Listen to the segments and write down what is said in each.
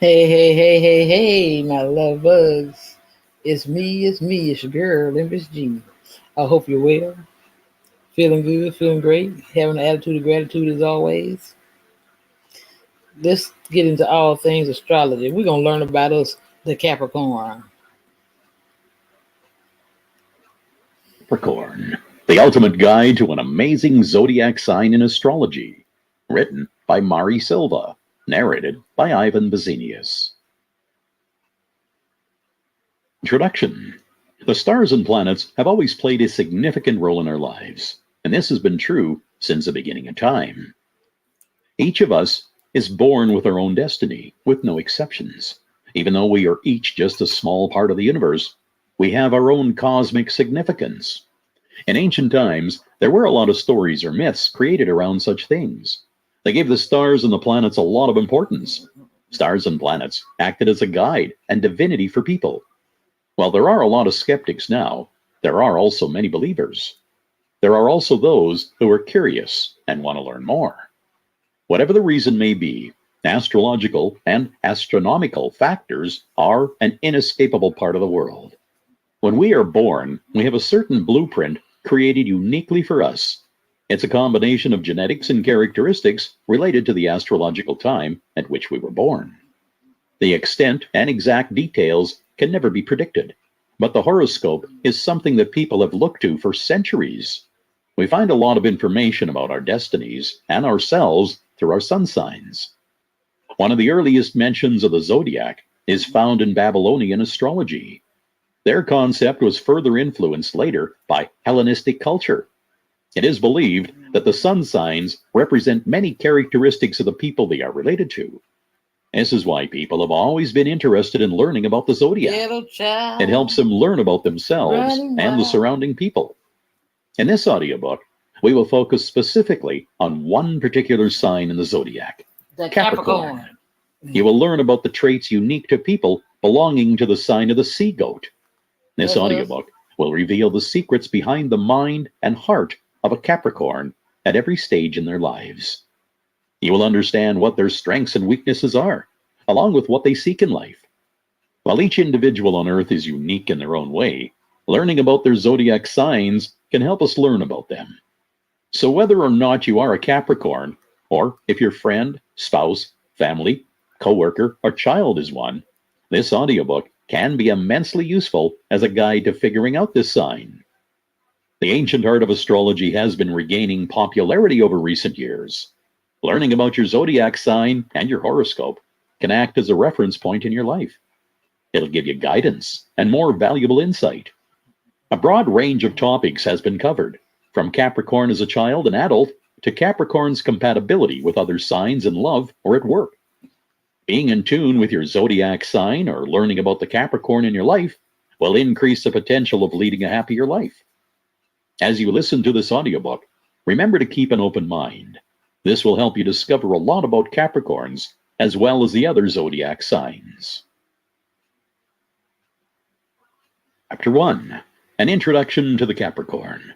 Hey, hey, hey, hey, hey, my love bugs. It's your girl, Miss G. I hope you're well, feeling good, feeling great, having an attitude of gratitude as always. Let's get into all things astrology. We're going to learn about us, the Capricorn. Capricorn, the ultimate guide to an amazing zodiac sign in astrology. Written by Mari Silva. Narrated by Ivan Bazinius. Introduction. The stars and planets have always played a significant role in our lives, and this has been true since the beginning of time. Each of us is born with our own destiny, with no exceptions. Even though we are each just a small part of the universe, we have our own cosmic significance. In ancient times, there were a lot of stories or myths created around such things. They gave the stars and the planets a lot of importance. Stars and planets acted as a guide and divinity for people. While there are a lot of skeptics now, there are also many believers. There are also those who are curious and want to learn more. Whatever the reason may be, astrological and astronomical factors are an inescapable part of the world. When we are born, we have a certain blueprint created uniquely for us. It's a combination of genetics and characteristics related to the astrological time at which we were born. The extent and exact details can never be predicted, but the horoscope is something that people have looked to for centuries. We find a lot of information about our destinies and ourselves through our sun signs. One of the earliest mentions of the zodiac is found in Babylonian astrology. Their concept was further influenced later by Hellenistic culture. It is believed that the sun signs represent many characteristics of the people they are related to. This is why people have always been interested in learning about the zodiac. It helps them learn about themselves and the surrounding people. In this audiobook, we will focus specifically on one particular sign in the zodiac, The Capricorn. You will learn about the traits unique to people belonging to the sign of the sea goat. This audiobook will reveal the secrets behind the mind and heart of a Capricorn at every stage in their lives. You will understand what their strengths and weaknesses are, along with what they seek in life. While each individual on Earth is unique in their own way, learning about their zodiac signs can help us learn about them. So whether or not you are a Capricorn, or if your friend, spouse, family, coworker, or child is one, this audiobook can be immensely useful as a guide to figuring out this sign. The ancient art of astrology has been regaining popularity over recent years. Learning about your zodiac sign and your horoscope can act as a reference point in your life. It'll give you guidance and more valuable insight. A broad range of topics has been covered, from Capricorn as a child and adult to Capricorn's compatibility with other signs in love or at work. Being in tune with your zodiac sign or learning about the Capricorn in your life will increase the potential of leading a happier life. As you listen to this audiobook, remember to keep an open mind. This will help you discover a lot about Capricorns as well as the other zodiac signs. Chapter 1. An Introduction to the Capricorn.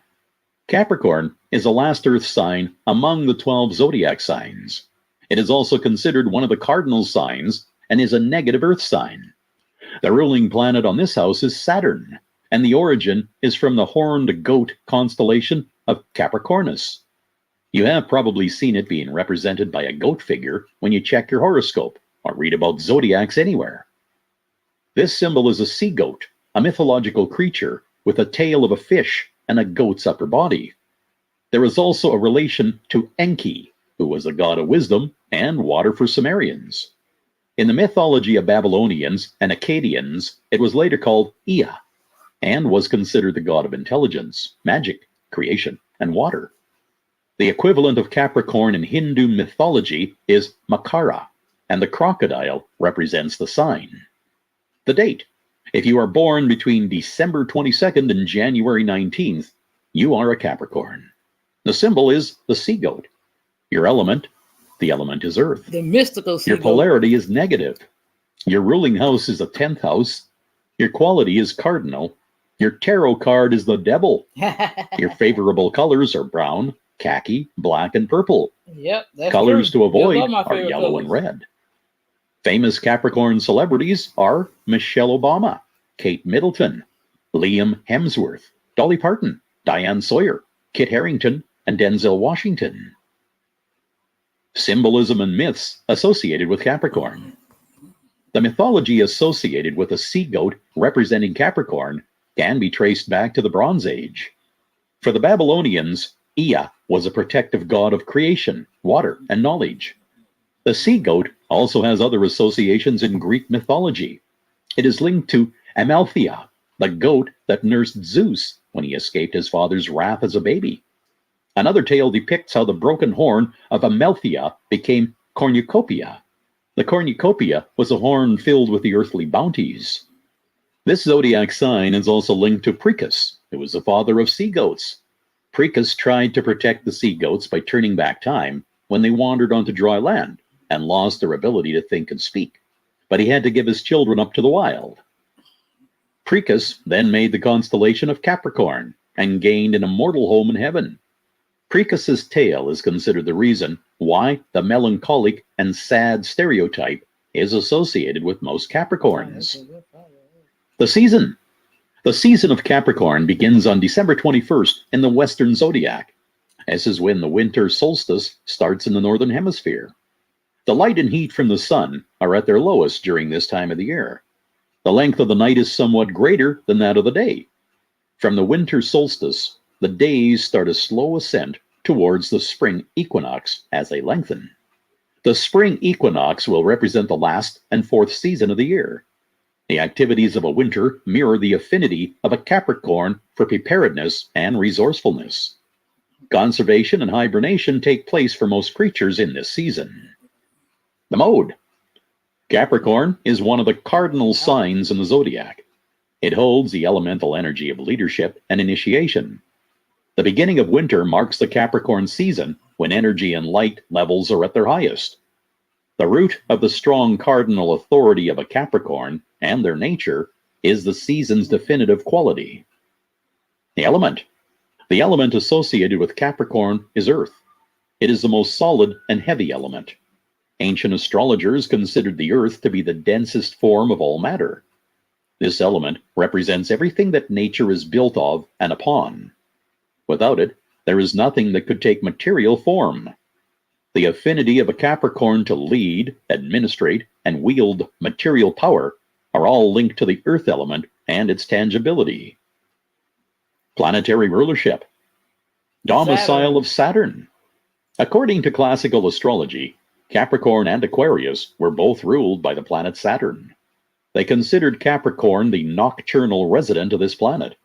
Capricorn is the last Earth sign among the 12 zodiac signs. It is also considered one of the cardinal signs and is a negative Earth sign. The ruling planet on this house is Saturn, and the origin is from the horned goat constellation of Capricornus. You have probably seen it being represented by a goat figure when you check your horoscope or read about zodiacs anywhere. This symbol is a sea goat, a mythological creature with a tail of a fish and a goat's upper body. There is also a relation to Enki, who was a god of wisdom and water for Sumerians. In the mythology of Babylonians and Akkadians, it was later called Ea, and was considered the god of intelligence, magic, creation, and water. The equivalent of Capricorn in Hindu mythology is Makara, and the crocodile represents the sign. The date. If you are born between December 22nd and January 19th, you are a Capricorn. The symbol is the sea goat. Your element, the element is Earth. The mystical sea Your goat. polarity is negative. Your ruling house is the 10th house. Your quality is cardinal. Your tarot card is the devil. Your favorable colors are brown, khaki, black, and purple. Yep, that's Colors true. to avoid Those my are favorite yellow colors. and red. Famous Capricorn celebrities are Michelle Obama, Kate Middleton, Liam Hemsworth, Dolly Parton, Diane Sawyer, Kit Harington, and Denzel Washington. Symbolism and myths associated with Capricorn. The mythology associated with a sea goat representing Capricorn can be traced back to the Bronze Age. For the Babylonians, Ea was a protective god of creation, water, and knowledge. The sea goat also has other associations in Greek mythology. It is linked to Amalthea, the goat that nursed Zeus when he escaped his father's wrath as a baby. Another tale depicts how the broken horn of Amalthea became cornucopia. The cornucopia was a horn filled with the earthly bounties. This zodiac sign is also linked to Prcus, who was the father of sea goats. Prcus tried to protect the sea goats by turning back time when they wandered onto dry land and lost their ability to think and speak, but he had to give his children up to the wild. Prcus then made the constellation of Capricorn and gained an immortal home in heaven. Prcus's tale is considered the reason why the melancholic and sad stereotype is associated with most Capricorns. The season. The season of Capricorn begins on December 21st in the Western Zodiac. This is when the winter solstice starts in the Northern Hemisphere. The light and heat from the sun are at their lowest during this time of the year. The length of the night is somewhat greater than that of the day. From the winter solstice, the days start a slow ascent towards the spring equinox as they lengthen. The spring equinox will represent the last and fourth season of the year. The activities of a winter mirror the affinity of a Capricorn for preparedness and resourcefulness. Conservation and hibernation take place for most creatures in this season. The mode. Capricorn is one of the cardinal signs in the zodiac. It holds the elemental energy of leadership and initiation. The beginning of winter marks the Capricorn season when energy and light levels are at their highest. The root of the strong cardinal authority of a Capricorn and their nature is the season's definitive quality. The element. The element associated with Capricorn is earth. It is the most solid and heavy element. Ancient astrologers considered the earth to be the densest form of all matter. This element represents everything that nature is built of and upon. Without it, there is nothing that could take material form. The affinity of a Capricorn to lead, administrate, and wield material power are all linked to the earth element and its tangibility. Planetary rulership. Domicile of Saturn. According to classical astrology, Capricorn and Aquarius were both ruled by the planet Saturn. They considered Capricorn the nocturnal resident of this planet.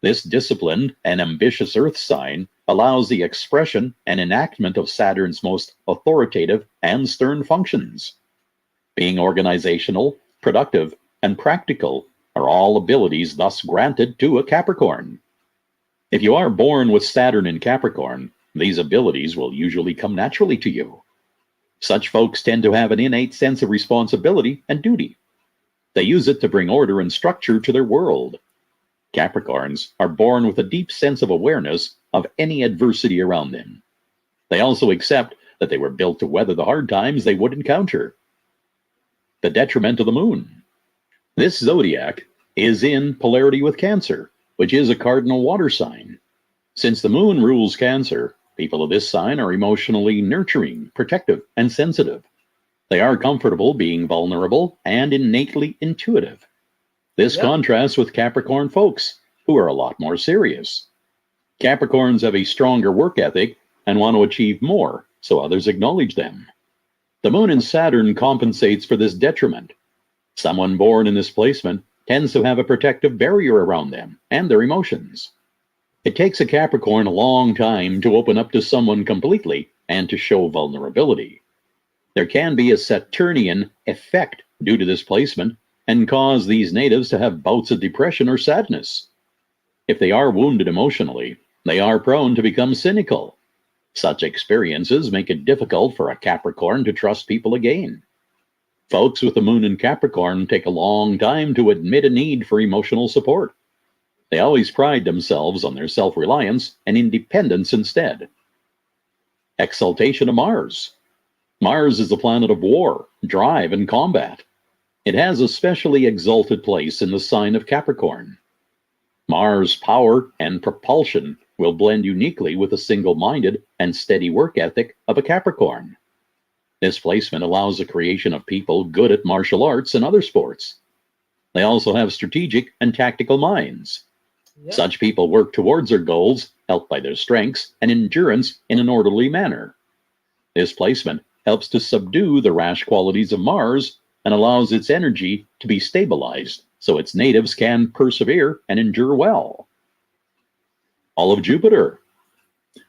This disciplined and ambitious earth sign allows the expression and enactment of Saturn's most authoritative and stern functions. Being organizational, productive, and practical are all abilities thus granted to a Capricorn. If you are born with Saturn in Capricorn, these abilities will usually come naturally to you. Such folks tend to have an innate sense of responsibility and duty. They use it to bring order and structure to their world. Capricorns are born with a deep sense of awareness of any adversity around them. They also accept that they were built to weather the hard times they would encounter. The detriment of the moon. This zodiac is in polarity with Cancer, which is a cardinal water sign. Since the moon rules Cancer, people of this sign are emotionally nurturing, protective, and sensitive. They are comfortable being vulnerable and innately intuitive. This contrasts with Capricorn folks, who are a lot more serious. Capricorns have a stronger work ethic and want to achieve more, so others acknowledge them. The moon in Saturn compensates for this detriment. Someone born in this placement tends to have a protective barrier around them and their emotions. It takes a Capricorn a long time to open up to someone completely and to show vulnerability. There can be a Saturnian effect due to this placement and cause these natives to have bouts of depression or sadness. If they are wounded emotionally, they are prone to become cynical. Such experiences make it difficult for a Capricorn to trust people again. Folks with the moon in Capricorn take a long time to admit a need for emotional support. They always pride themselves on their self-reliance and independence instead. Exaltation of Mars. Mars is the planet of war, drive, and combat. It has a specially exalted place in the sign of Capricorn. Mars' power and propulsion will blend uniquely with the single-minded and steady work ethic of a Capricorn. This placement allows the creation of people good at martial arts and other sports. They also have strategic and tactical minds. Yep. Such people work towards their goals, helped by their strengths and endurance in an orderly manner. This placement helps to subdue the rash qualities of Mars and allows its energy to be stabilized so its natives can persevere and endure well. All of Jupiter.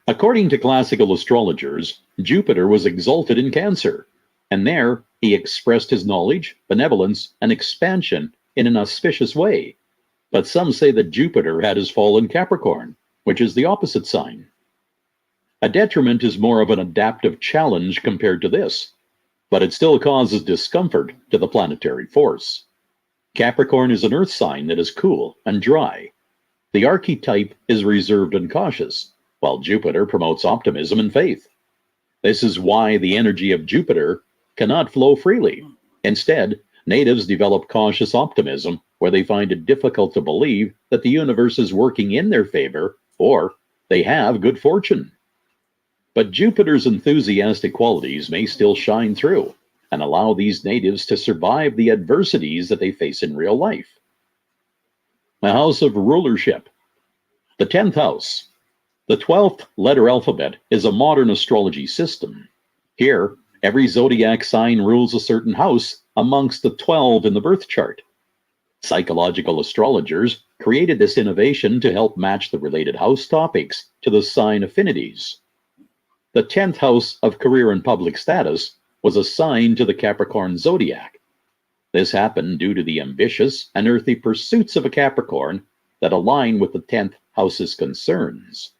According to classical astrologers, Jupiter was exalted in Cancer, and there he expressed his knowledge, benevolence, and expansion in an auspicious way. But some say that Jupiter had his fall in Capricorn, which is the opposite sign. A detriment is more of an adaptive challenge compared to this, but it still causes discomfort to the planetary force. Capricorn is an earth sign that is cool and dry. The archetype is reserved and cautious, while Jupiter promotes optimism and faith. This is why the energy of Jupiter cannot flow freely. Instead, natives develop cautious optimism where they find it difficult to believe that the universe is working in their favor or they have good fortune. But Jupiter's enthusiastic qualities may still shine through and allow these natives to survive the adversities that they face in real life. A house of rulership. The 10th house. The 12th letter alphabet is a modern astrology system. Here, every zodiac sign rules a certain house amongst the 12 in the birth chart. Psychological astrologers created this innovation to help match the related house topics to the sign affinities. The 10th house of career and public status was assigned to the Capricorn zodiac. This happened due to the ambitious and earthy pursuits of a Capricorn that align with the 10th house's concerns.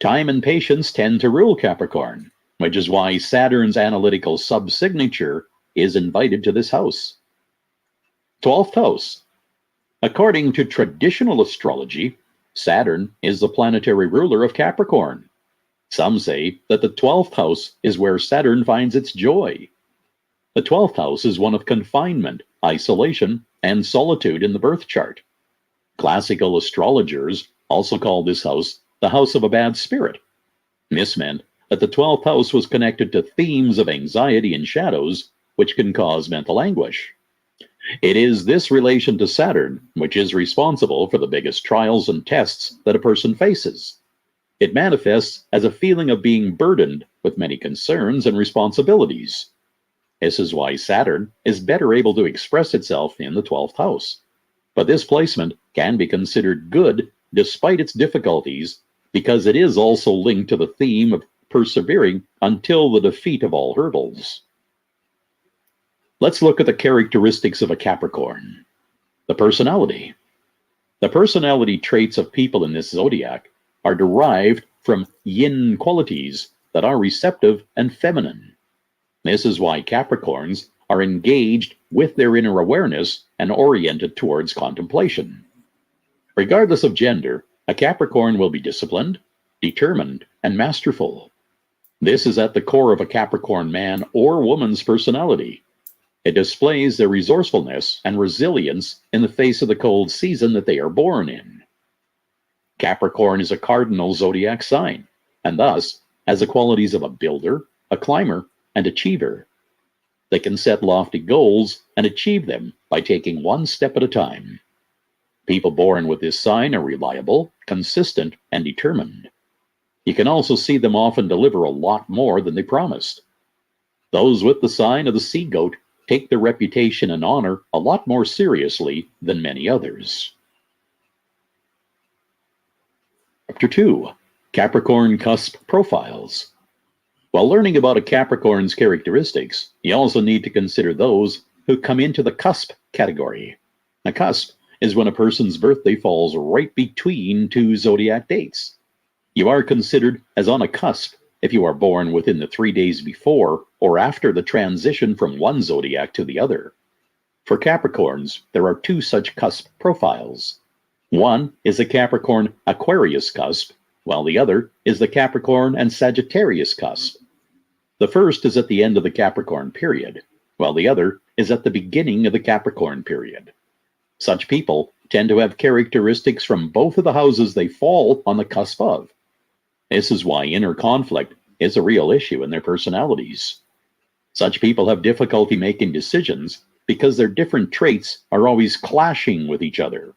Time and patience tend to rule Capricorn, which is why Saturn's analytical subsignature is invited to this house. 12th house. According to traditional astrology, Saturn is the planetary ruler of Capricorn. Some say that the 12th house is where Saturn finds its joy. The 12th house is one of confinement, isolation, and solitude in the birth chart. Classical astrologers also call this house the house of a bad spirit. This meant that the 12th house was connected to themes of anxiety and shadows, which can cause mental anguish. It is this relation to Saturn which is responsible for the biggest trials and tests that a person faces. It manifests as a feeling of being burdened with many concerns and responsibilities. This is why Saturn is better able to express itself in the 12th house. But this placement can be considered good despite its difficulties because it is also linked to the theme of persevering until the defeat of all hurdles. Let's look at the characteristics of a Capricorn. The personality. The personality traits of people in this zodiac are derived from yin qualities that are receptive and feminine. This is why Capricorns are engaged with their inner awareness and oriented towards contemplation. Regardless of gender, a Capricorn will be disciplined, determined, and masterful. This is at the core of a Capricorn man or woman's personality. It displays their resourcefulness and resilience in the face of the cold season that they are born in. Capricorn is a cardinal zodiac sign, and thus has the qualities of a builder, a climber, and achiever. They can set lofty goals and achieve them by taking one step at a time. People born with this sign are reliable, consistent, and determined. You can also see them often deliver a lot more than they promised. Those with the sign of the sea goat take their reputation and honor a lot more seriously than many others. Chapter 2. Capricorn Cusp Profiles. While learning about a Capricorn's characteristics, you also need to consider those who come into the cusp category. A cusp is when a person's birthday falls right between two zodiac dates. You are considered as on a cusp if you are born within the 3 days before or after the transition from one zodiac to the other. For Capricorns, there are two such cusp profiles. One is the Capricorn Aquarius cusp, while the other is the Capricorn and Sagittarius cusp. The first is at the end of the Capricorn period, while the other is at the beginning of the Capricorn period. Such people tend to have characteristics from both of the houses they fall on the cusp of. This is why inner conflict is a real issue in their personalities. Such people have difficulty making decisions because their different traits are always clashing with each other.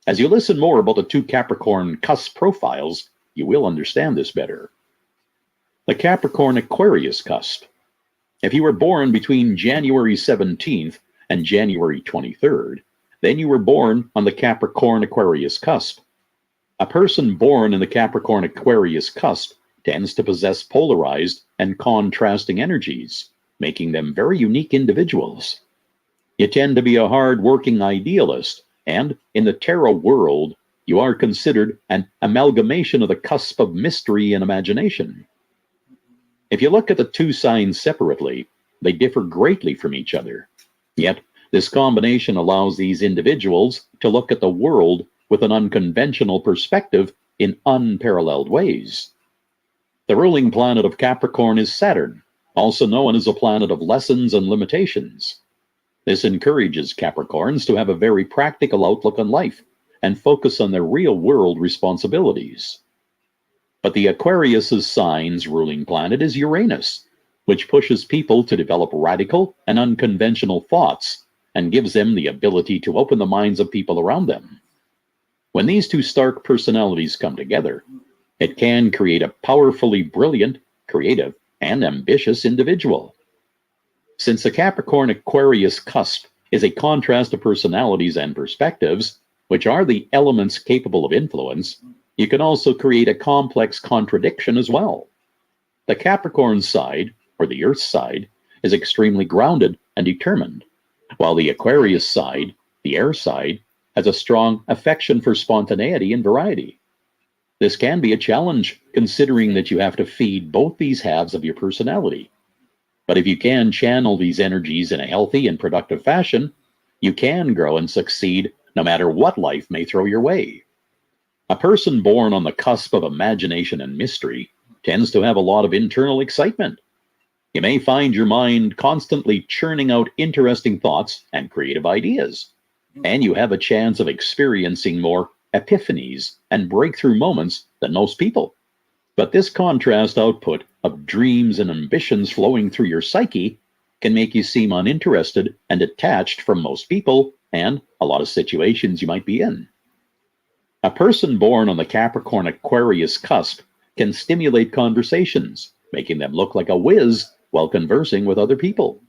As you listen more about the two Capricorn cusp profiles, you will understand this better. The Capricorn Aquarius cusp. If you were born between January 17th and January 23rd, then you were born on the Capricorn Aquarius cusp. A person born in the Capricorn Aquarius cusp tends to possess polarized and contrasting energies, making them very unique individuals. You tend to be a hard-working idealist, and in the tarot world, you are considered an amalgamation of the cusp of mystery and imagination. If you look at the two signs separately, they differ greatly from each other. Yet, this combination allows these individuals to look at the world with an unconventional perspective in unparalleled ways. The ruling planet of Capricorn is Saturn, also known as a planet of lessons and limitations. This encourages Capricorns to have a very practical outlook on life and focus on their real-world responsibilities. But the Aquarius' sign's ruling planet is Uranus, which pushes people to develop radical and unconventional thoughts and gives them the ability to open the minds of people around them. When these two stark personalities come together, it can create a powerfully brilliant, creative, and ambitious individual. Since the Capricorn Aquarius cusp is a contrast of personalities and perspectives, which are the elements capable of influence, you can also create a complex contradiction as well. The Capricorn side, or the Earth side, is extremely grounded and determined, while the Aquarius side, the air side, has a strong affection for spontaneity and variety. This can be a challenge, considering that you have to feed both these halves of your personality. But if you can channel these energies in a healthy and productive fashion, you can grow and succeed no matter what life may throw your way. A person born on the cusp of imagination and mystery tends to have a lot of internal excitement. You may find your mind constantly churning out interesting thoughts and creative ideas, and you have a chance of experiencing more epiphanies and breakthrough moments than most people. But this contrast output of dreams and ambitions flowing through your psyche can make you seem uninterested and detached from most people and a lot of situations you might be in. A person born on the Capricorn Aquarius cusp can stimulate conversations, making them look like a whiz while conversing with other people.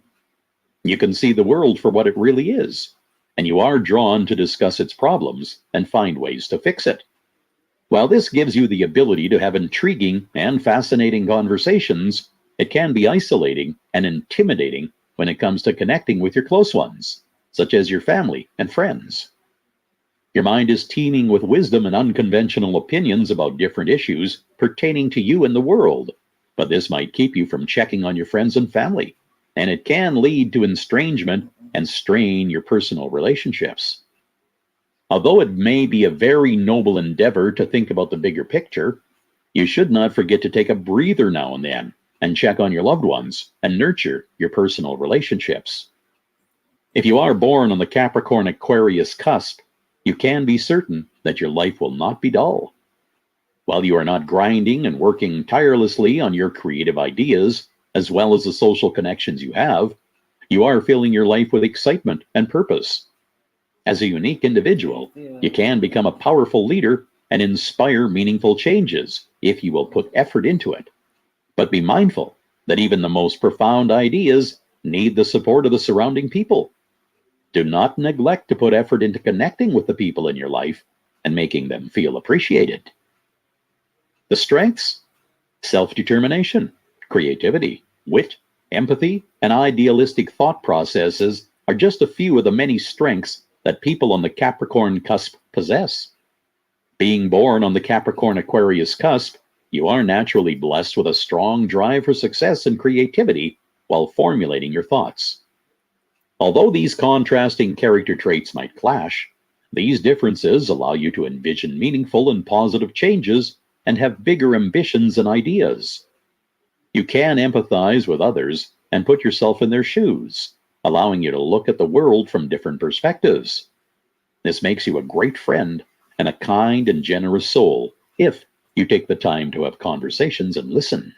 You can see the world for what it really is, and you are drawn to discuss its problems and find ways to fix it. While this gives you the ability to have intriguing and fascinating conversations, it can be isolating and intimidating when it comes to connecting with your close ones, such as your family and friends. Your mind is teeming with wisdom and unconventional opinions about different issues pertaining to you and the world, but this might keep you from checking on your friends and family, and it can lead to estrangement and strain your personal relationships. Although it may be a very noble endeavor to think about the bigger picture, you should not forget to take a breather now and then and check on your loved ones and nurture your personal relationships. If you are born on the Capricorn Aquarius cusp, you can be certain that your life will not be dull. While you are not grinding and working tirelessly on your creative ideas, as well as the social connections you have, you are filling your life with excitement and purpose. As a unique individual, you can become a powerful leader and inspire meaningful changes if you will put effort into it. But be mindful that even the most profound ideas need the support of the surrounding people. Do not neglect to put effort into connecting with the people in your life and making them feel appreciated. The strengths: self-determination, creativity, wit, empathy, and idealistic thought processes are just a few of the many strengths that people on the Capricorn cusp possess. Being born on the Capricorn Aquarius cusp, you are naturally blessed with a strong drive for success and creativity while formulating your thoughts. Although these contrasting character traits might clash, these differences allow you to envision meaningful and positive changes and have bigger ambitions and ideas. You can empathize with others and put yourself in their shoes, allowing you to look at the world from different perspectives. This makes you a great friend and a kind and generous soul if you take the time to have conversations and listen.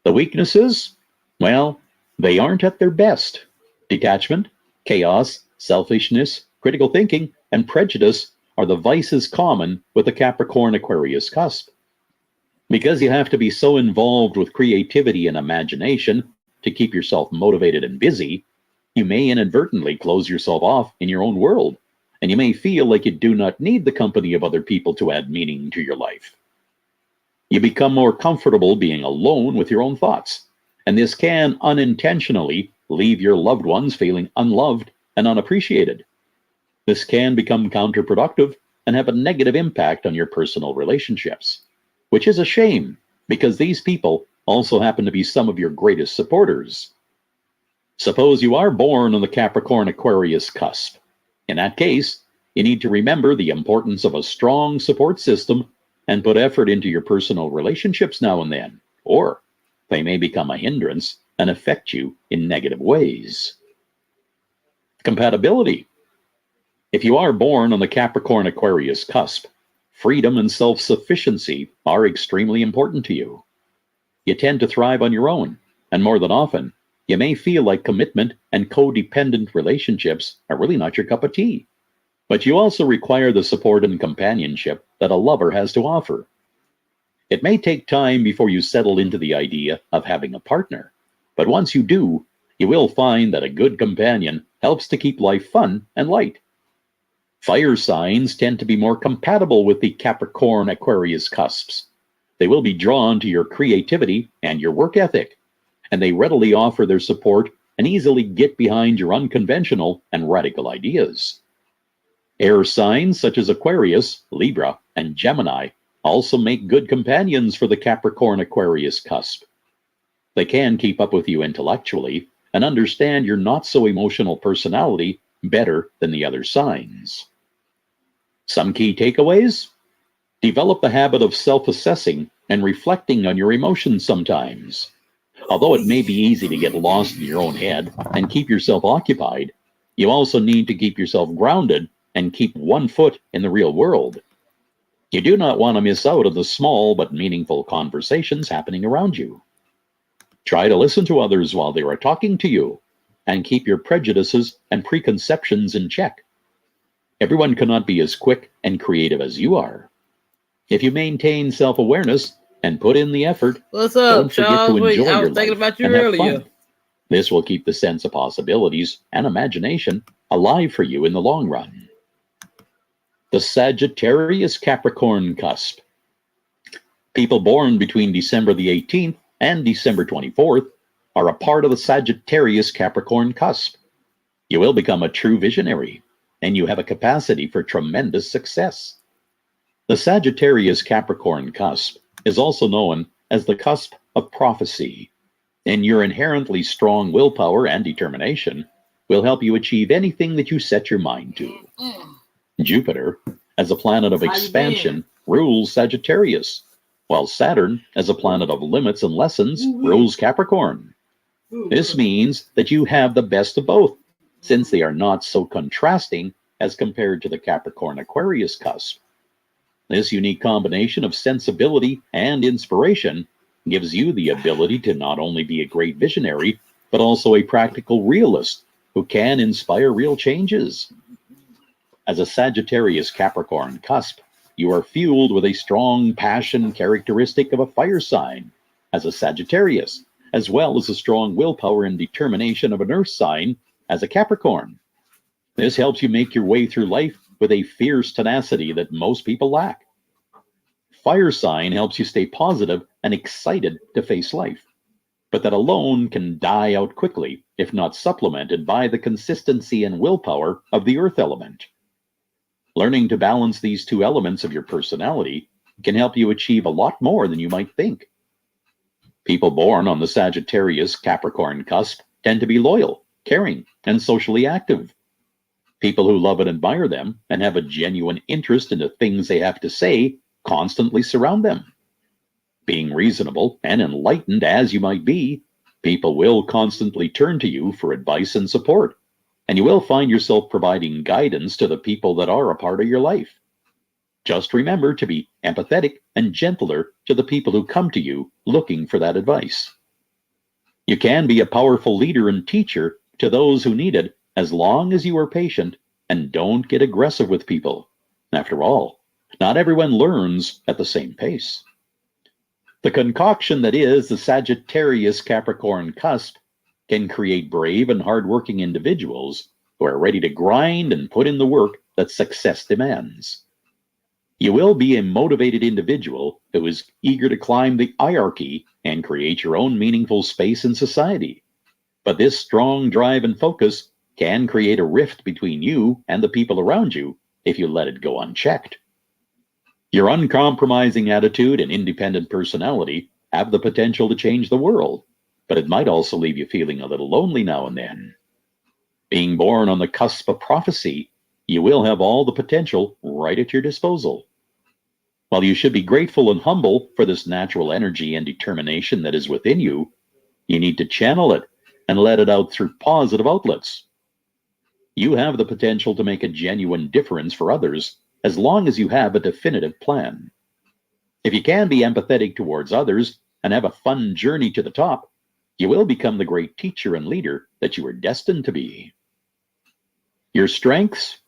The weaknesses? Well, they aren't at their best. Detachment, chaos, selfishness, critical thinking, and prejudice are the vices common with the Capricorn Aquarius cusp. Because you have to be so involved with creativity and imagination to keep yourself motivated and busy, you may inadvertently close yourself off in your own world, and you may feel like you do not need the company of other people to add meaning to your life. You become more comfortable being alone with your own thoughts, and this can unintentionally leave your loved ones feeling unloved and unappreciated. This can become counterproductive and have a negative impact on your personal relationships, which is a shame because these people also happen to be some of your greatest supporters. Suppose you are born on the Capricorn Aquarius cusp. In that case, you need to remember the importance of a strong support system and put effort into your personal relationships now and then, or they may become a hindrance and affect you in negative ways. Compatibility. If you are born on the Capricorn Aquarius cusp, freedom and self-sufficiency are extremely important to you. You tend to thrive on your own, and more than often, you may feel like commitment and codependent relationships are really not your cup of tea. But you also require the support and companionship that a lover has to offer. It may take time before you settle into the idea of having a partner, but once you do, you will find that a good companion helps to keep life fun and light. Fire signs tend to be more compatible with the Capricorn Aquarius cusps. They will be drawn to your creativity and your work ethic, and they readily offer their support and easily get behind your unconventional and radical ideas. Air signs such as Aquarius, Libra, and Gemini also make good companions for the Capricorn Aquarius cusp. They can keep up with you intellectually and understand your not-so-emotional personality better than the other signs. Some key takeaways? Develop the habit of self-assessing and reflecting on your emotions sometimes. Although it may be easy to get lost in your own head and keep yourself occupied, you also need to keep yourself grounded and keep one foot in the real world. You do not want to miss out on the small but meaningful conversations happening around you. Try to listen to others while they are talking to you, and keep your prejudices and preconceptions in check. Everyone cannot be as quick and creative as you are. If you maintain self-awareness and put in the effort, What's up, don't forget Charles? to Wait, enjoy I your was thinking life about you and have earlier. fun. This will keep the sense of possibilities and imagination alive for you in the long run. The Sagittarius Capricorn cusp. People born between December the 18th and December 24th are a part of the Sagittarius Capricorn cusp. You will become a true visionary, and you have a capacity for tremendous success. The Sagittarius Capricorn cusp is also known as the cusp of prophecy, and your inherently strong willpower and determination will help you achieve anything that you set your mind to. Jupiter, as a planet of expansion, rules Sagittarius, while Saturn, as a planet of limits and lessons, rules Capricorn. This means that you have the best of both, since they are not so contrasting as compared to the Capricorn Aquarius cusp. This unique combination of sensibility and inspiration gives you the ability to not only be a great visionary, but also a practical realist who can inspire real changes. As a Sagittarius Capricorn cusp, you are fueled with a strong passion characteristic of a fire sign, as a Sagittarius, as well as a strong willpower and determination of an earth sign, as a Capricorn. This helps you make your way through life with a fierce tenacity that most people lack. Fire sign helps you stay positive and excited to face life, but that alone can die out quickly if not supplemented by the consistency and willpower of the earth element. Learning to balance these two elements of your personality can help you achieve a lot more than you might think. People born on the Sagittarius Capricorn cusp tend to be loyal, caring, and socially active. People who love and admire them and have a genuine interest in the things they have to say constantly surround them. Being reasonable and enlightened as you might be, people will constantly turn to you for advice and support, and you will find yourself providing guidance to the people that are a part of your life. Just remember to be empathetic and gentler to the people who come to you looking for that advice. You can be a powerful leader and teacher to those who need it as long as you are patient and don't get aggressive with people. After all, not everyone learns at the same pace. The concoction that is the Sagittarius Capricorn cusp can create brave and hardworking individuals who are ready to grind and put in the work that success demands. You will be a motivated individual who is eager to climb the hierarchy and create your own meaningful space in society. But this strong drive and focus can create a rift between you and the people around you if you let it go unchecked. Your uncompromising attitude and independent personality have the potential to change the world, but it might also leave you feeling a little lonely now and then. Being born on the cusp of prophecy, you will have all the potential right at your disposal. While you should be grateful and humble for this natural energy and determination that is within you, you need to channel it and let it out through positive outlets. You have the potential to make a genuine difference for others as long as you have a definitive plan. If you can be empathetic towards others and have a fun journey to the top, you will become the great teacher and leader that you are destined to be. Your strengths?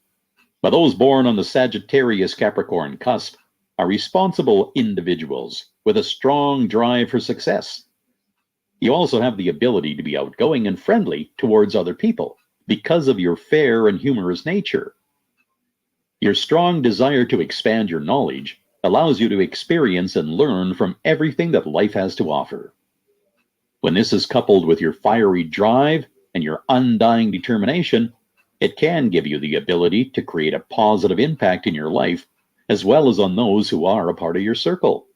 Well, those born on the Sagittarius Capricorn cusp are responsible individuals with a strong drive for success. You also have the ability to be outgoing and friendly towards other people because of your fair and humorous nature. Your strong desire to expand your knowledge allows you to experience and learn from everything that life has to offer. When this is coupled with your fiery drive and your undying determination, it can give you the ability to create a positive impact in your life as well as on those who are a part of your circle.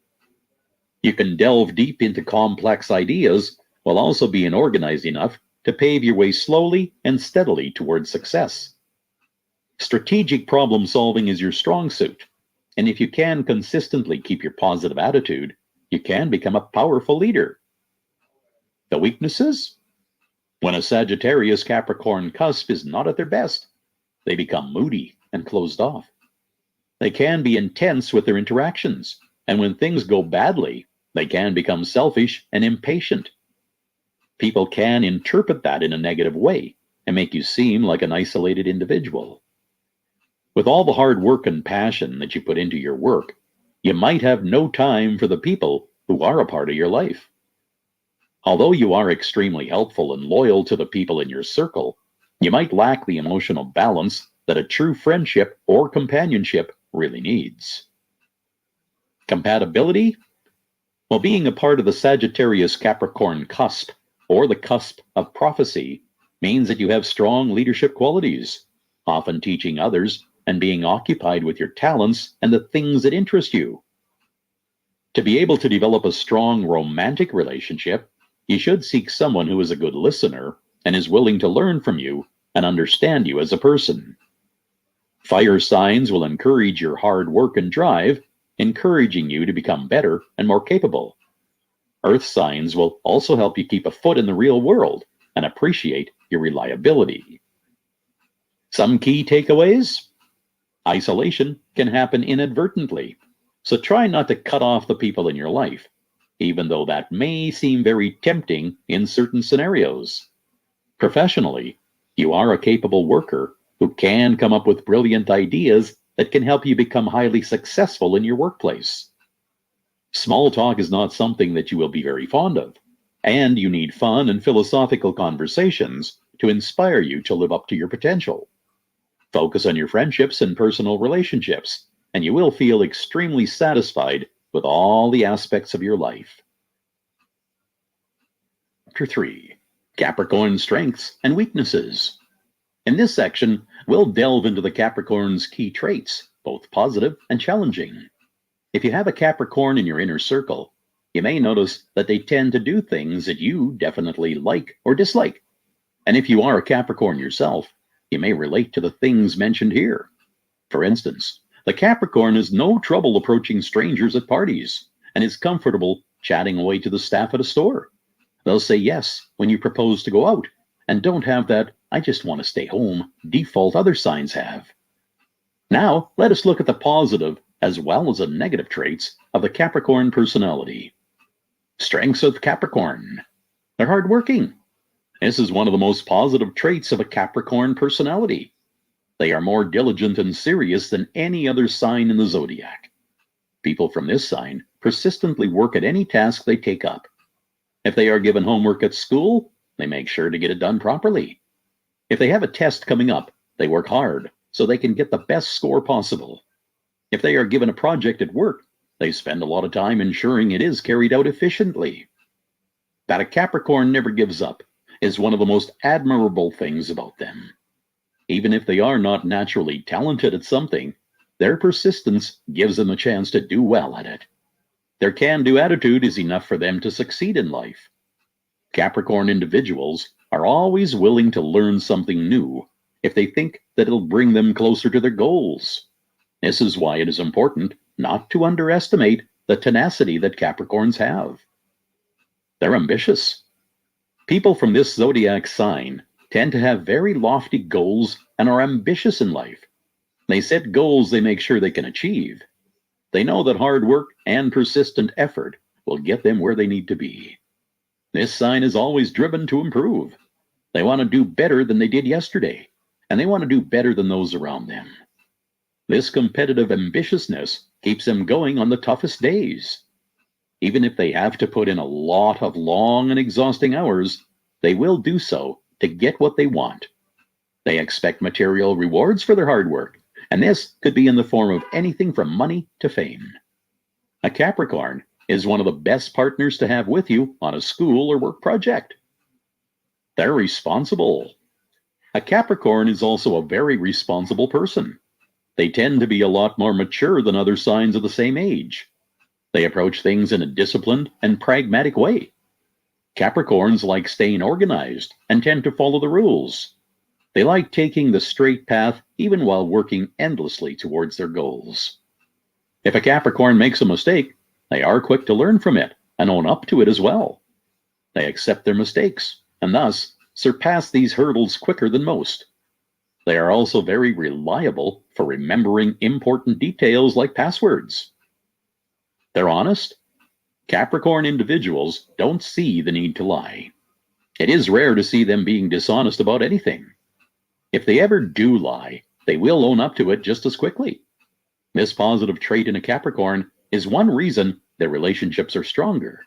You can delve deep into complex ideas while also being organized enough to pave your way slowly and steadily towards success. Strategic problem solving is your strong suit, and if you can consistently keep your positive attitude, you can become a powerful leader. The weaknesses? When a Sagittarius Capricorn cusp is not at their best, they become moody and closed off. They can be intense with their interactions, and when things go badly, they can become selfish and impatient. People can interpret that in a negative way and make you seem like an isolated individual. With all the hard work and passion that you put into your work, you might have no time for the people who are a part of your life. Although you are extremely helpful and loyal to the people in your circle, you might lack the emotional balance that a true friendship or companionship really needs. Compatibility? Well, being a part of the Sagittarius Capricorn cusp, or the cusp of prophecy, means that you have strong leadership qualities, often teaching others and being occupied with your talents and the things that interest you. To be able to develop a strong romantic relationship, you should seek someone who is a good listener and is willing to learn from you and understand you as a person. Fire signs will encourage your hard work and drive, encouraging you to become better and more capable. Earth signs will also help you keep a foot in the real world and appreciate your reliability. Some key takeaways? Isolation can happen inadvertently, so try not to cut off the people in your life, even though that may seem very tempting in certain scenarios. Professionally, you are a capable worker who can come up with brilliant ideas that can help you become highly successful in your workplace. Small talk is not something that you will be very fond of, and you need fun and philosophical conversations to inspire you to live up to your potential. Focus on your friendships and personal relationships, and you will feel extremely satisfied with all the aspects of your life. Chapter 3. Capricorn Strengths and Weaknesses. In this section, we'll delve into the Capricorn's key traits, both positive and challenging. If you have a Capricorn in your inner circle, you may notice that they tend to do things that you definitely like or dislike. And if you are a Capricorn yourself, you may relate to the things mentioned here. For instance, the Capricorn has no trouble approaching strangers at parties, and is comfortable chatting away to the staff at a store. They'll say yes when you propose to go out and don't have that "I just want to stay home" default other signs have. Now, let us look at the positive as well as the negative traits of the Capricorn personality. Strengths of Capricorn. They're hardworking. This is one of the most positive traits of a Capricorn personality. They are more diligent and serious than any other sign in the zodiac. People from this sign persistently work at any task they take up. If they are given homework at school, they make sure to get it done properly. If they have a test coming up, they work hard so they can get the best score possible. If they are given a project at work, they spend a lot of time ensuring it is carried out efficiently. That a Capricorn never gives up is one of the most admirable things about them. Even if they are not naturally talented at something, their persistence gives them a chance to do well at it. Their can-do attitude is enough for them to succeed in life. Capricorn individuals are always willing to learn something new if they think that it'll bring them closer to their goals. This is why it is important not to underestimate the tenacity that Capricorns have. They're ambitious. People from this zodiac sign tend to have very lofty goals and are ambitious in life. They set goals they make sure they can achieve. They know that hard work and persistent effort will get them where they need to be. This sign is always driven to improve. They want to do better than they did yesterday, and they want to do better than those around them. This competitive ambitiousness keeps them going on the toughest days. Even if they have to put in a lot of long and exhausting hours, they will do so to get what they want. They expect material rewards for their hard work, and this could be in the form of anything from money to fame. A Capricorn is one of the best partners to have with you on a school or work project. They're responsible. A Capricorn is also a very responsible person. They tend to be a lot more mature than other signs of the same age. They approach things in a disciplined and pragmatic way. Capricorns like staying organized and tend to follow the rules. They like taking the straight path even while working endlessly towards their goals. If a Capricorn makes a mistake, they are quick to learn from it and own up to it as well. They accept their mistakes and thus surpass these hurdles quicker than most. They are also very reliable for remembering important details like passwords. They're honest. Capricorn individuals don't see the need to lie. It is rare to see them being dishonest about anything. If they ever do lie, they will own up to it just as quickly. This positive trait in a Capricorn is one reason their relationships are stronger.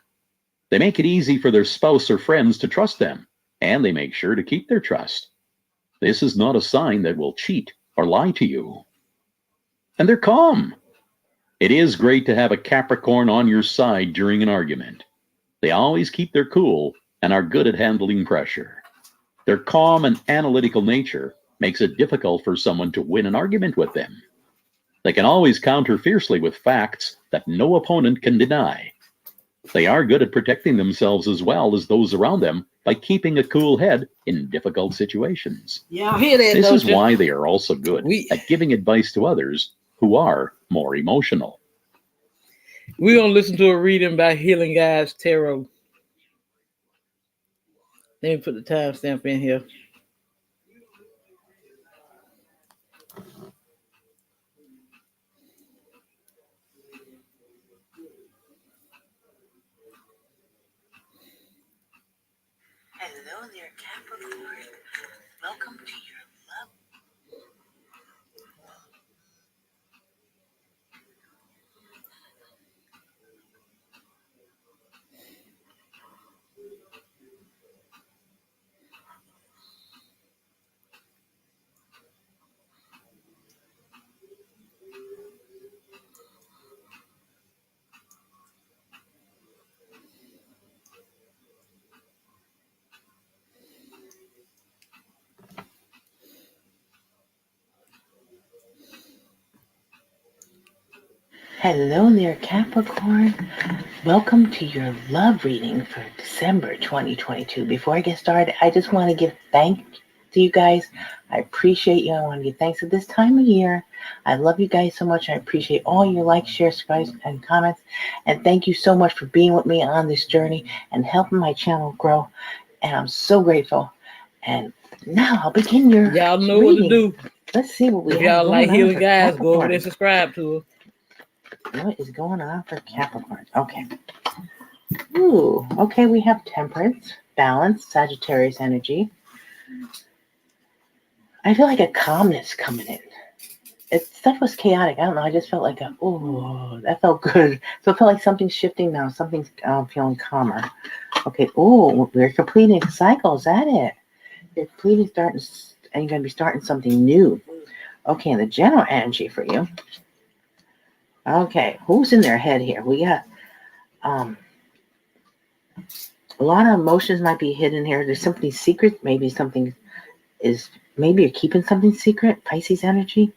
They make it easy for their spouse or friends to trust them, and they make sure to keep their trust. This is not a sign that will cheat or lie to you. And they're calm. It is great to have a Capricorn on your side during an argument. They always keep their cool and are good at handling pressure. Their calm and analytical nature makes it difficult for someone to win an argument with them. They can always counter fiercely with facts that no opponent can deny. They are good at protecting themselves as well as those around them by keeping a cool head in difficult situations. Y'all hear that? This is you? why they are also good at giving advice to others who are more emotional. We're going to listen to a reading by Healing Guys Tarot. Let me put the timestamp in here. Hello there, Capricorn. Welcome to your love. Hello there, Capricorn. Welcome to your love reading for December 2022. Before I get started, I just want to give thanks to you guys. I appreciate you. I want to give thanks at this time of year. I love you guys so much. I appreciate all your likes, shares, subscribes, and comments. And thank you so much for being with me on this journey and helping my channel grow. And I'm so grateful. And now I'll begin your Y'all know reading. what to do. Let's see what we If have y'all going like on healing for guys, go over there Capricorn. and subscribe to her. What is going on for Capricorn? Okay. Ooh, okay, we have Temperance, Balance, Sagittarius energy. I feel like a calmness coming in. Stuff was chaotic. I don't know. I just felt like that felt good. So it felt like something's shifting now. Something's feeling calmer. Okay. Oh, we're completing a cycle. Is that it? You're completing, and you're going to be starting something new. Okay, and the general energy for you. Okay, who's in their head here? We got a lot of emotions might be hidden here. There's something secret. Maybe you're keeping something secret. Pisces energy.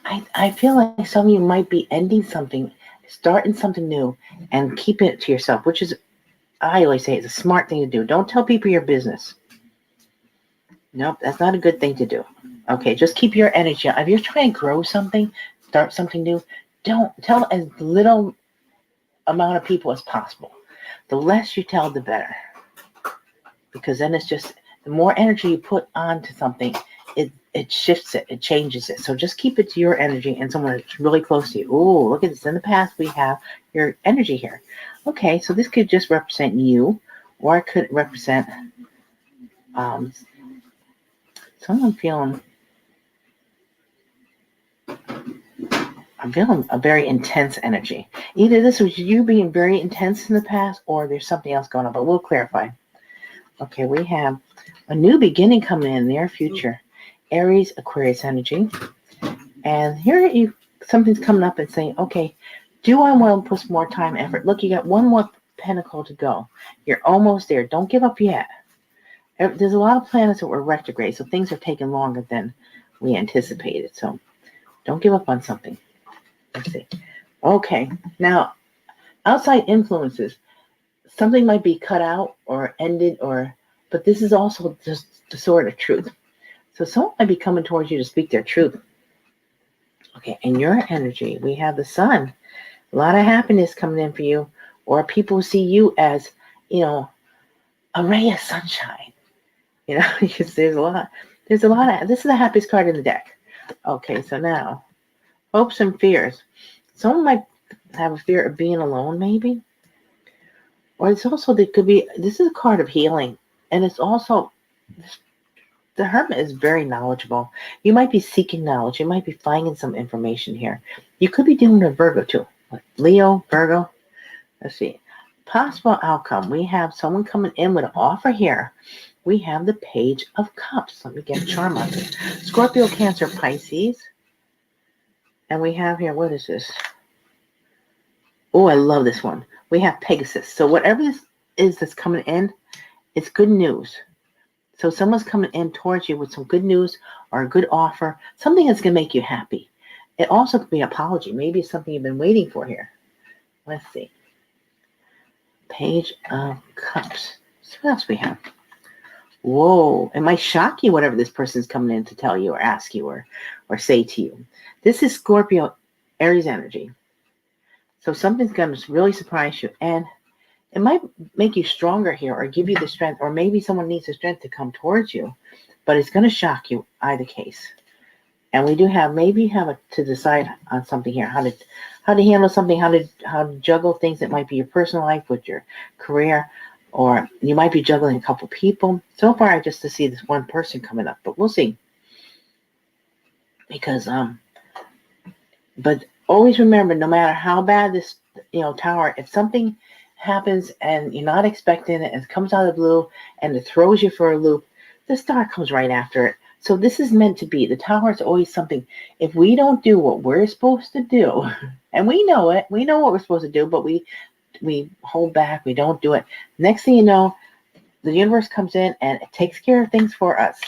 I feel like some of you might be ending something, starting something new, and keeping it to yourself, which is, I always say, it's a smart thing to do. Don't tell people your business. Nope, that's not a good thing to do. Okay, just keep your energy up. If you're trying to grow something, start something new, don't tell as little amount of people as possible. The less you tell, the better. Because then it's just, the more energy you put onto something, it shifts it, it changes it. So just keep it to your energy and someone that's really close to you. Oh, look at this. In the past, we have your energy here. Okay, so this could just represent you, or it could represent someone feeling, I'm feeling a very intense energy. Either this was you being very intense in the past, or there's something else going on, but we'll clarify. Okay, we have a new beginning coming in the near future. Aries, Aquarius energy. And here something's coming up and saying, okay, do I want to put some more time and effort? Look, you got one more pentacle to go. You're almost there. Don't give up yet. There's a lot of planets that were retrograde, so things are taking longer than we anticipated. So don't give up on something. Let's see. Okay, now outside influences, something might be cut out or ended, but this is also just the sword of truth. So someone might be coming towards you to speak their truth. Okay, in your energy, we have the sun. A lot of happiness coming in for you, or people see you as, a ray of sunshine. Because there's a lot this is the happiest card in the deck. Okay, so now, hopes and fears. Someone might have a fear of being alone, maybe. Or it's also, this is a card of healing. And it's also, the Hermit is very knowledgeable. You might be seeking knowledge. You might be finding some information here. You could be dealing with Virgo too. Leo, Virgo. Let's see. Possible outcome. We have someone coming in with an offer here. We have the Page of Cups. Let me get a charm on this. Scorpio, Cancer, Pisces. And we have here, what is this? Oh, I love this one. We have Pegasus. So whatever this is that's coming in, it's good news. So someone's coming in towards you with some good news or a good offer, something that's going to make you happy. It also could be an apology. Maybe it's something you've been waiting for here. Let's see. Page of Cups. So what else we have? Whoa. It might shock you whatever this person's coming in to tell you or ask you or say to you. This is Scorpio, Aries energy. So something's going to really surprise you. And it might make you stronger here or give you the strength, or maybe someone needs the strength to come towards you, but it's going to shock you either case. And we do have to decide on something here, how to handle something, how to juggle things that might be your personal life with your career, or you might be juggling a couple people. So far, I just to see this one person coming up, but we'll see. Because but always remember, no matter how bad this tower, if something happens and you're not expecting it and it comes out of the blue and it throws you for a loop, the star comes right after it. So this is meant to be. The tower is always something. If we don't do what we're supposed to do, and we know what we're supposed to do, but we hold back, we don't do it. Next thing you know, the universe comes in and it takes care of things for us.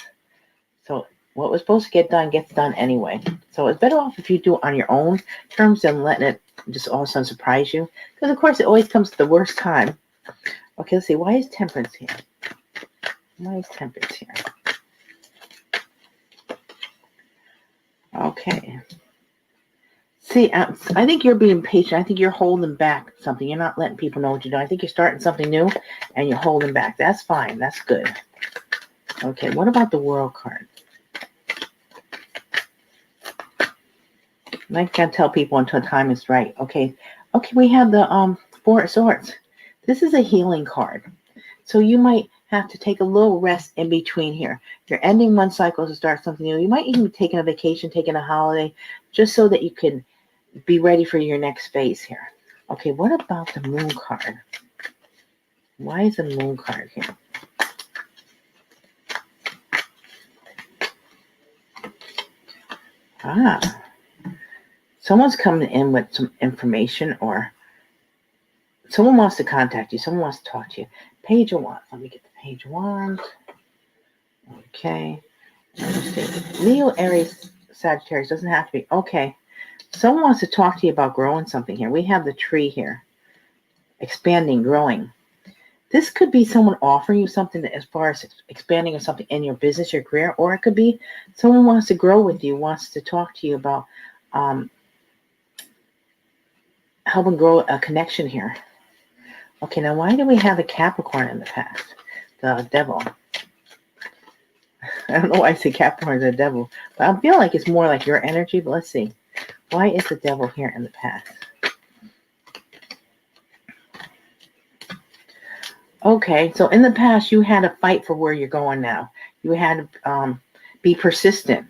So what was supposed to get done gets done anyway. So it's better off if you do it on your own terms than letting it just all of a sudden surprise you. Because of course it always comes to the worst time. Okay, let's see. Why is Temperance here? Why is Temperance here? Okay. See, I think you're being patient. I think you're holding back something. You're not letting people know what you're doing. I think you're starting something new and you're holding back. That's fine. That's good. Okay, what about the World card? I can't tell people until time is right. Okay, we have the Four of Swords. This is a healing card. So you might have to take a little rest in between here. You're ending one cycle to start something new. You might even be taking a vacation, taking a holiday, just so that you can be ready for your next phase here. Okay, what about the Moon card? Why is the Moon card here? Someone's coming in with some information, or someone wants to contact you. Someone wants to talk to you. Page of Wands. Let me get the Page of Wands. Okay. Leo, Aries, Sagittarius. Doesn't have to be. Okay. Someone wants to talk to you about growing something here. We have the tree here. Expanding, growing. This could be someone offering you something as far as expanding or something in your business, your career, or it could be someone wants to grow with you, wants to talk to you about helping grow a connection here. Okay, now why do we have a Capricorn in the past? The devil. I don't know why I say Capricorn is the devil, but I feel like it's more like your energy, but let's see. Why is the devil here in the past? Okay, so in the past, you had to fight for where you're going now. You had to be persistent.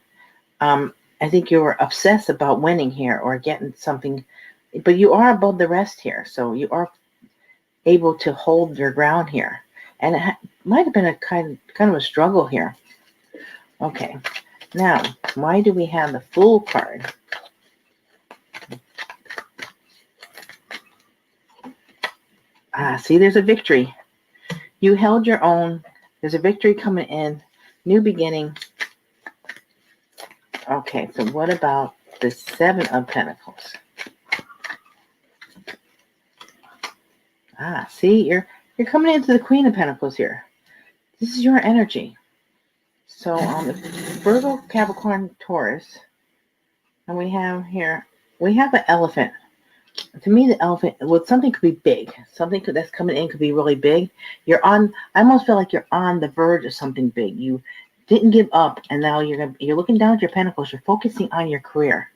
I think you were obsessed about winning here or getting something, but you are above the rest here. So you are able to hold your ground here. And it might have been a kind of a struggle here. Okay, now, why do we have the Fool card? See, there's a victory. You held your own. There's a victory coming in. New beginning. Okay, so what about the Seven of Pentacles? See, you're coming into the Queen of Pentacles here. This is your energy. So Virgo, Capricorn, Taurus. And we have here, we have an elephant. To me, the elephant, well, something could be big. Something that's coming in could be really big. I almost feel like you're on the verge of something big. You didn't give up, and now you're looking down at your pentacles. You're focusing on your career.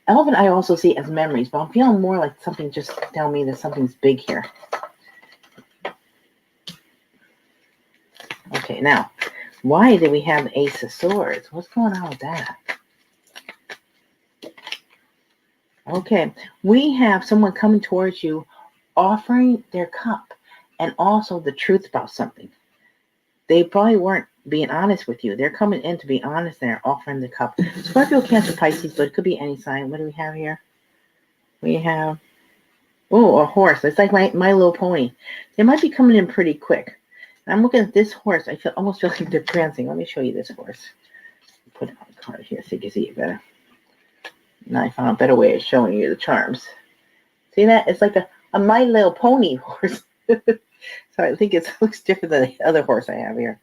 Elephant, I also see as memories, but I'm feeling more like something just tell me that something's big here. Okay, now, why do we have the Ace of Swords? What's going on with that? Okay, we have someone coming towards you offering their cup and also the truth about something. They probably weren't being honest with you. They're coming in to be honest and they're offering the cup. Scorpio, Cancer, Pisces, but it could be any sign. What do we have here? We have, a horse. It's like my Little Pony. They might be coming in pretty quick. And I'm looking at this horse. I almost feel like they're prancing. Let me show you this horse. Put it on the card here so you can see it better. Now I found a better way of showing you the charms. See that? It's like a My Little Pony horse. So I think it looks different than the other horse I have here.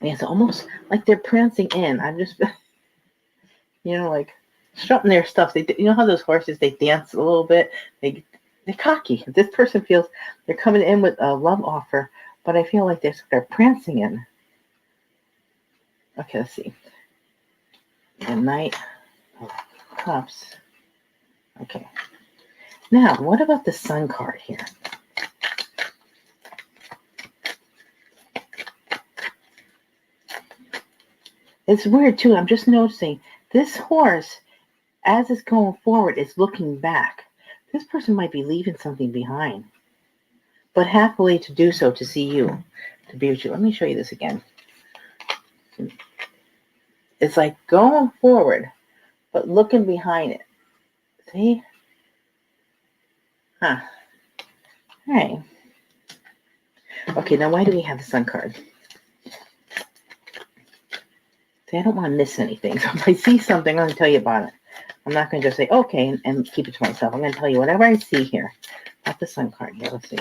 Yeah, it's almost like they're prancing in. I'm just, like strutting their stuff. You know how those horses, they dance a little bit? They're cocky. This person feels they're coming in with a love offer, but I feel like they're prancing in. Okay, let's see. The Knight of Cups. Okay. Now, what about the Sun card here? It's weird too. I'm just noticing this horse, as it's going forward, is looking back. This person might be leaving something behind, but halfway to do so to see you, to be with you. Let me show you this again. It's like going forward, but looking behind it. See? Huh. All right. Okay, now why do we have the Sun card? See, I don't want to miss anything. So if I see something, I'm going to tell you about it. I'm not going to just say, okay, and keep it to myself. I'm going to tell you whatever I see here. Not the Sun card here. Let's see.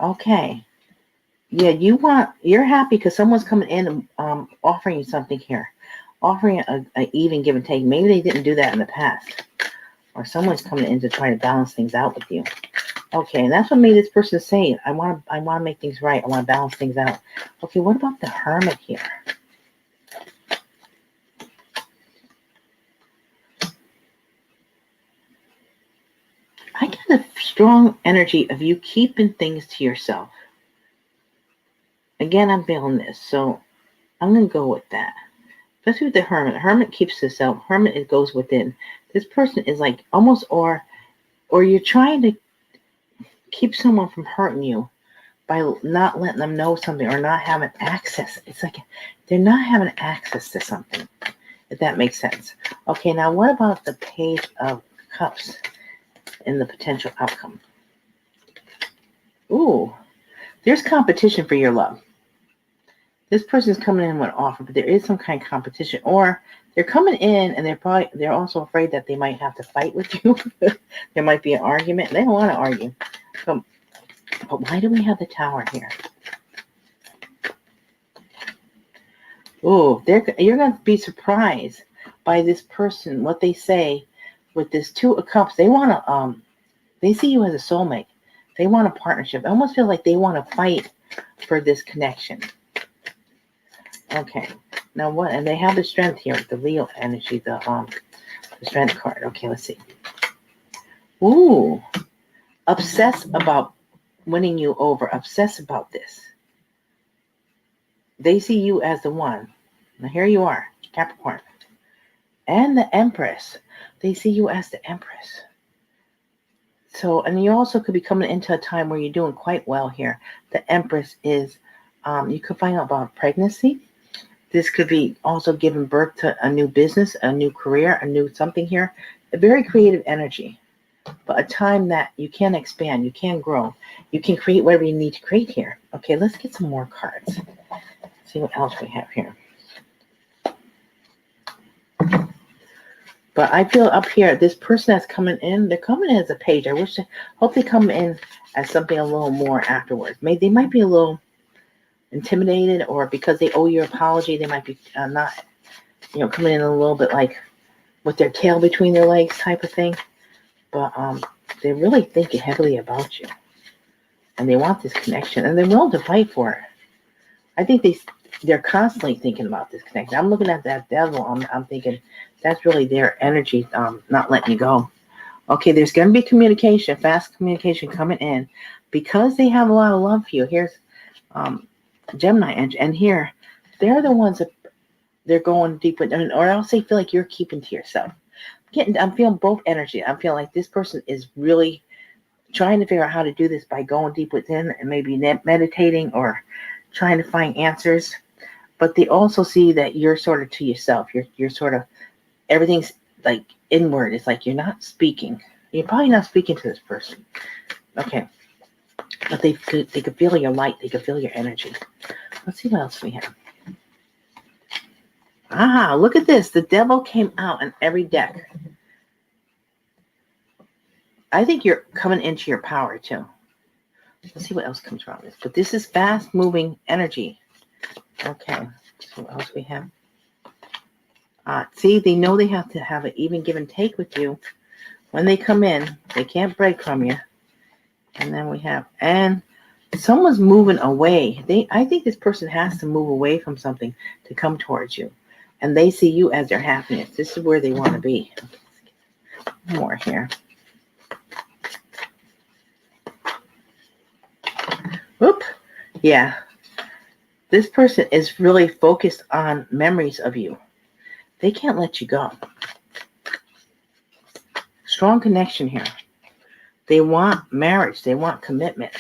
Okay. Yeah, you're happy because someone's coming in and offering you something here. Offering a even give and take. Maybe they didn't do that in the past. Or someone's coming in to try to balance things out with you. Okay, and that's what made this person say, I want to make things right. I want to balance things out. Okay, what about the Hermit here? I get a strong energy of you keeping things to yourself. Again, I'm feeling this, so I'm going to go with that. Especially with the Hermit. The Hermit keeps this out. Hermit, it goes within. This person is like almost, or you're trying to keep someone from hurting you by not letting them know something or not having access. It's like they're not having access to something, if that makes sense. Okay, now what about the Page of Cups in the potential outcome? Ooh, there's competition for your love. This person is coming in with an offer, but there is some kind of competition, or they're coming in and they're also afraid that they might have to fight with you. There might be an argument. They don't want to argue. But why do we have the Tower here? Oh, you're going to be surprised by this person, what they say with this Two of Cups. They want to, they see you as a soulmate. They want a partnership. I almost feel like they want to fight for this connection. Okay, now what? And they have the Strength here, the Leo energy, the Strength card. Okay, let's see. Ooh, obsess about winning you over. Obsess about this. They see you as the one. Now here you are, Capricorn. And the Empress. They see you as the Empress. So, and you also could be coming into a time where you're doing quite well here. The Empress is, you could find out about pregnancy. This could be also giving birth to a new business, a new career, a new something here. A very creative energy. But a time that you can expand, you can grow. You can create whatever you need to create here. Okay, let's get some more cards. See what else we have here. But I feel up here, this person that's coming in, they're coming in as a page. Hope they come in as something a little more afterwards. They might be a little intimidated, or because they owe you an apology, they might be not, coming in a little bit like with their tail between their legs type of thing. But they're really thinking heavily about you. And they want this connection. And they're willing to fight for it. I think they're constantly thinking about this connection. I'm looking at that devil. I'm thinking that's really their energy not letting you go. Okay, there's going to be communication, fast communication coming in. Because they have a lot of love for you. Here's Gemini. And here, they're the ones that they're going deep with. Or else they feel like you're keeping to yourself. I'm feeling both energy. I'm feeling like this person is really trying to figure out how to do this by going deep within and maybe meditating or trying to find answers. But they also see that you're sort of to yourself. You're sort of, everything's like inward. It's like you're not speaking. You're probably not speaking to this person. Okay. But they could feel your light. They could feel your energy. Let's see what else we have. Ah, look at this. The devil came out in every deck. I think you're coming into your power too. Let's see what else comes from this. But this is fast moving energy. Okay. So what else we have? See, they know they have to have an even give and take with you. When they come in, they can't break from you. And then we have, and someone's moving away. I think this person has to move away from something to come towards you. And they see you as their happiness. This is where they want to be. More here. Whoop. Yeah. This person is really focused on memories of you. They can't let you go. Strong connection here. They want marriage. They want commitment.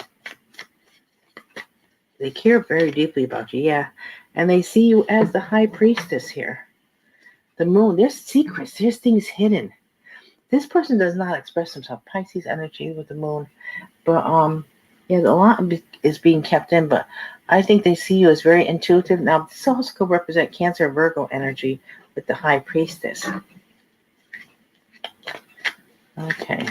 They care very deeply about you. Yeah. And they see you as the high priestess here. The moon. There's secrets. There's things hidden. This person does not express himself. Pisces energy with the moon. But yeah, a lot is being kept in. But I think they see you as very intuitive. Now, this also could represent Cancer, Virgo energy with the high priestess. Okay.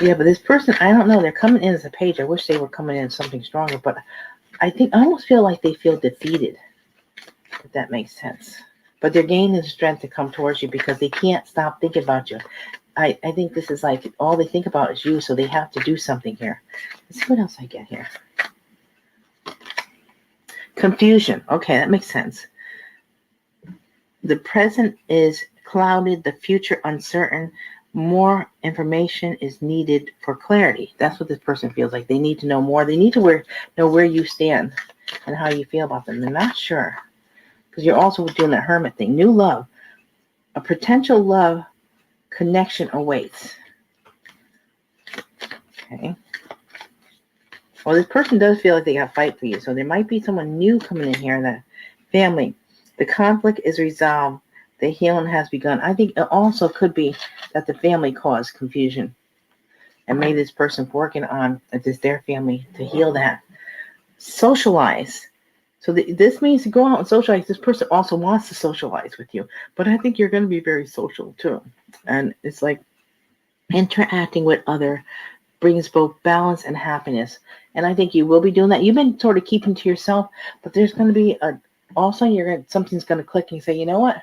Yeah, but this person, I don't know. They're coming in as a page. I wish they were coming in as something stronger, but I almost feel like they feel defeated, if that makes sense. But they're gaining the strength to come towards you because they can't stop thinking about you. I think this is like all they think about is you, so they have to do something here. Let's see what else I get here. Confusion. Okay, that makes sense. The present is clouded, the future uncertain. More information is needed for clarity. That's what this person feels like. They need to know more. They need to know where you stand and how you feel about them. They're not sure because you're also doing that hermit thing. New love. A potential love connection awaits. Okay. Well, this person does feel like they got to fight for you. So there might be someone new coming in here in that family. The conflict is resolved. The healing has begun. I think it also could be that the family caused confusion. And maybe this person's working on their family to heal that. Socialize. So this means to go out and socialize. This person also wants to socialize with you. But I think you're going to be very social too. And it's like interacting with other brings both balance and happiness. And I think you will be doing that. You've been sort of keeping to yourself, but there's going to be all of a sudden something's going to click and you say, you know what?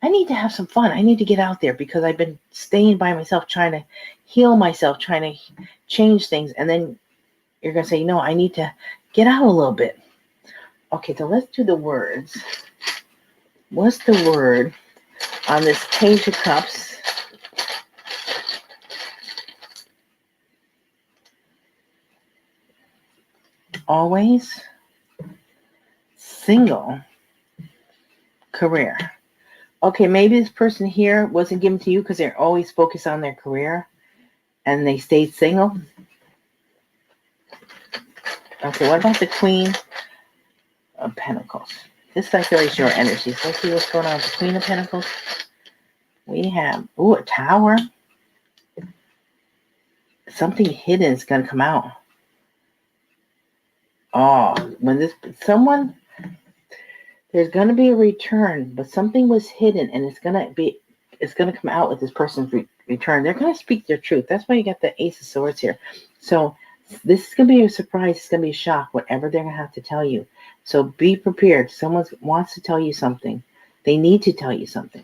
I need to have some fun. I need to get out there because I've been staying by myself, trying to heal myself, trying to change things. And then you're going to say, you know, I need to get out a little bit. Okay, so let's do the words. What's the word on this Page of Cups? Always single career. Okay, maybe this person here wasn't given to you because they're always focused on their career and they stayed single. Okay, what about the Queen of Pentacles? This I feel is your energy. So let's see what's going on with the Queen of Pentacles. We have, a Tower. Something hidden is going to come out. Oh, there's going to be a return, but something was hidden and it's going to come out with this person's return. They're going to speak their truth. That's why you got the Ace of Swords here. So this is going to be a surprise. It's going to be a shock, whatever they're going to have to tell you. So be prepared. Someone wants to tell you something. They need to tell you something.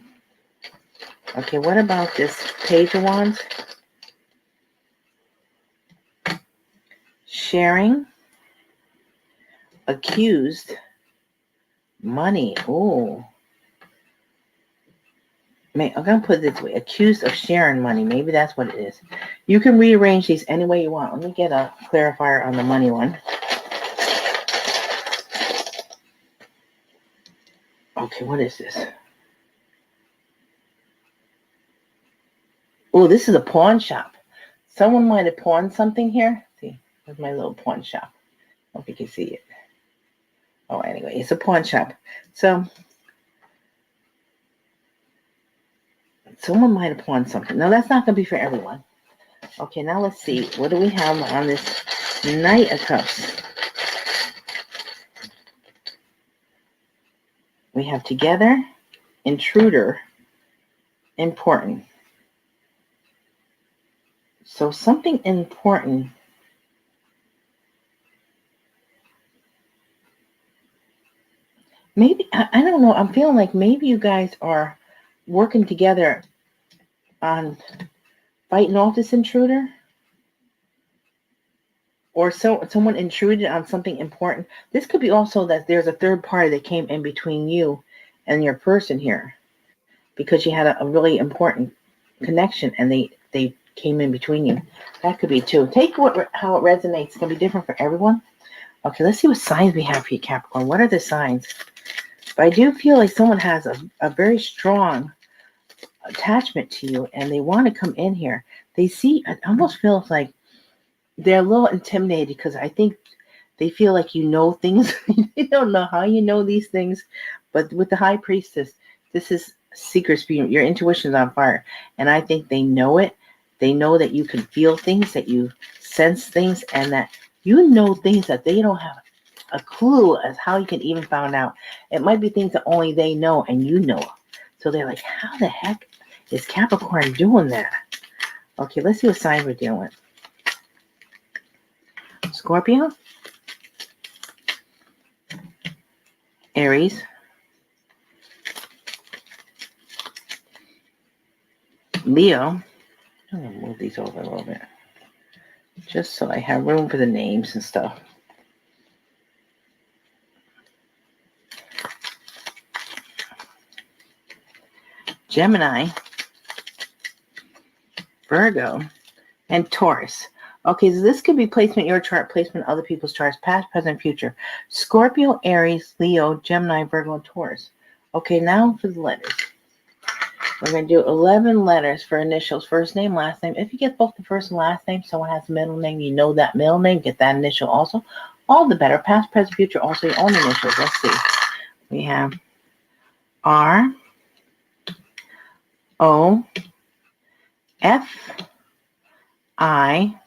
Okay, what about this Page of Wands? Sharing. Accused. Money. Oh. I'm going to put it this way. Accused of sharing money. Maybe that's what it is. You can rearrange these any way you want. Let me get a clarifier on the money one. Okay, what is this? Oh, this is a pawn shop. Someone might have pawned something here. See, there's my little pawn shop. I hope you can see it. Oh, anyway, it's a pawn shop. So someone might have pawned something. No, that's not going to be for everyone. Okay, now let's see. What do we have on this Knight of Cups? We have together, intruder, important. So something important. Maybe, I don't know. I'm feeling like maybe you guys are working together on fighting off this intruder. Or someone intruded on something important. This could be also that there's a third party that came in between you and your person here because you had a really important connection and they came in between you. That could be too. Take how it resonates. It's going to be different for everyone. Okay, let's see what signs we have for you, Capricorn. What are the signs? But I do feel like someone has a very strong attachment to you and they want to come in here. They see, it almost feels like they're a little intimidated because I think they feel like you know things. They don't know how you know these things. But with the High Priestess, this is secrets. Your intuition is on fire. And I think they know it. They know that you can feel things, that you sense things, and that you know things that they don't have a clue as how you can even find out. It might be things that only they know and you know. So they're like, how the heck is Capricorn doing that? Okay, let's see what signs we're dealing with. Scorpio, Aries, Leo. I'm going to move these over a little bit, just so I have room for the names and stuff. Gemini, Virgo, and Taurus. Okay, so this could be placement in your chart, placement in other people's charts, past, present, future. Scorpio, Aries, Leo, Gemini, Virgo, and Taurus. Okay, now for the letters. We're going to do 11 letters for initials, first name, last name. If you get both the first and last name, someone has a middle name, you know that middle name, get that initial also. All the better, past, present, future, also your own initials. Let's see. We have R, O, F, I,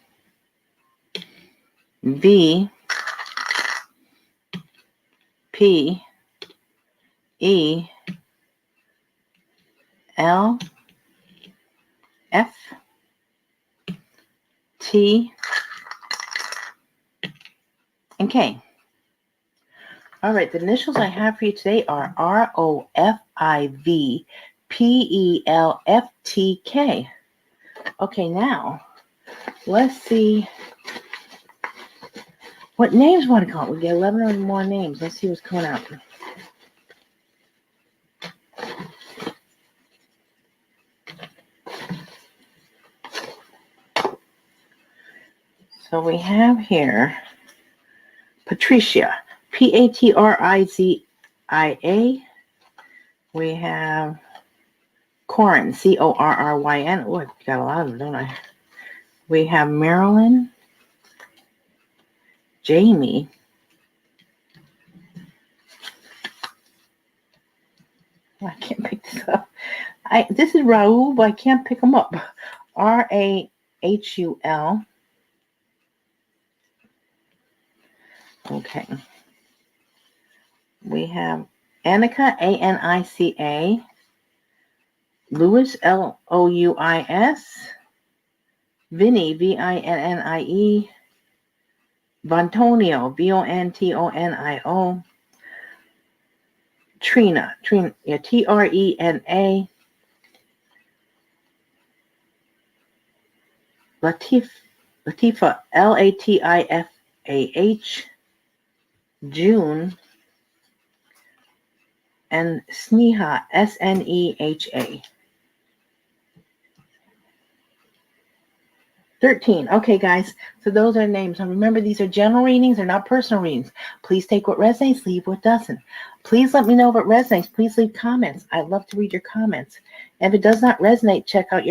V, P, E, L, F, T, and K. All right, the initials I have for you today are ROFIVPELFTK. Okay, now let's see what names want to come out. We get 11 or more names. Let's see what's coming out. So we have here Patricia, Patrizia. We have Corin, Corryn. Oh, I've got a lot of them, don't I? We have Marilyn, Jamie, I can't pick this up. This is Raul, but I can't pick them up. Rahul. Okay. We have Annika, Anica. Louis, Louis. Vinnie, Vinnie. Bontonio, Bontonio. Trina, yeah, Trena. Latifa, Latifah. June, and Sneha, Sneha. 13. Okay, guys. So those are names. And remember, these are general readings. They're not personal readings. Please take what resonates, leave what doesn't. Please let me know if it resonates. Please leave comments. I'd love to read your comments. If it does not resonate, check out your